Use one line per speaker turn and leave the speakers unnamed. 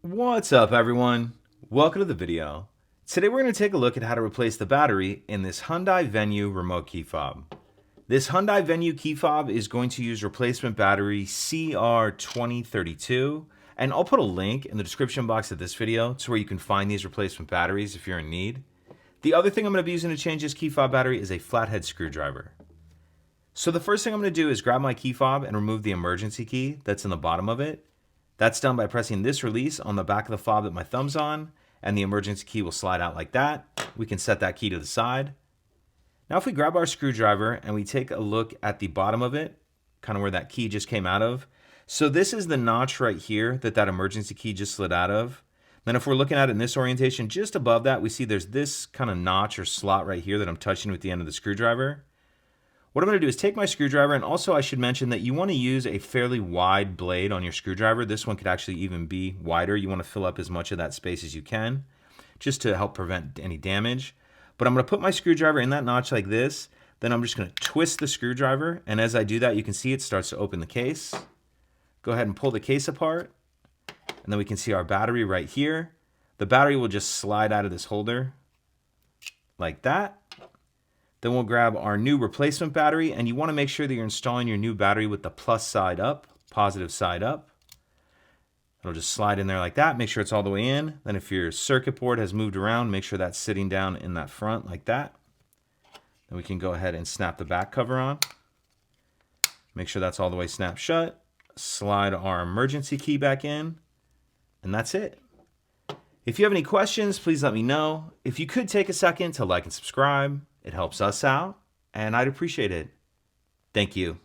What's up, everyone? Welcome to the video. Today we're going to take a look at how to replace the battery in this Hyundai Venue remote key fob. This Hyundai Venue key fob is going to use replacement battery CR2032, and I'll put a link in the description box of this video to where you can find these replacement batteries if you're in need. The other thing I'm going to be using to change this key fob battery is a flathead screwdriver. So the first thing I'm going to do is grab my key fob and remove the emergency key that's in the bottom of it. That's done by pressing this release on the back of the fob that my thumb's on, and the emergency key will slide out like that. We can set that key to the side. Now if we grab our screwdriver and we take a look at the bottom of it, kind of where that key just came out of. So this is the notch right here that emergency key just slid out of. Then if we're looking at it in this orientation, just above that, we see there's this kind of notch or slot right here that I'm touching with the end of the screwdriver. What I'm going to do is take my screwdriver, and also I should mention that you want to use a fairly wide blade on your screwdriver. This one could actually even be wider. You want to fill up as much of that space as you can just to help prevent any damage. But I'm going to put my screwdriver in that notch like this. Then I'm just going to twist the screwdriver, and as I do that, you can see it starts to open the case. Go ahead and pull the case apart, and then we can see our battery right here. The battery will just slide out of this holder like that. Then we'll grab our new replacement battery, and you want to make sure that you're installing your new battery with the plus side up, positive side up. It'll just slide in there like that. Make sure it's all the way in. Then if your circuit board has moved around, make sure that's sitting down in that front like that. Then we can go ahead and snap the back cover on. Make sure that's all the way snapped shut. Slide our emergency key back in, and that's it. If you have any questions, please let me know. If you could take a second to like and subscribe, it helps us out, and I'd appreciate it. Thank you.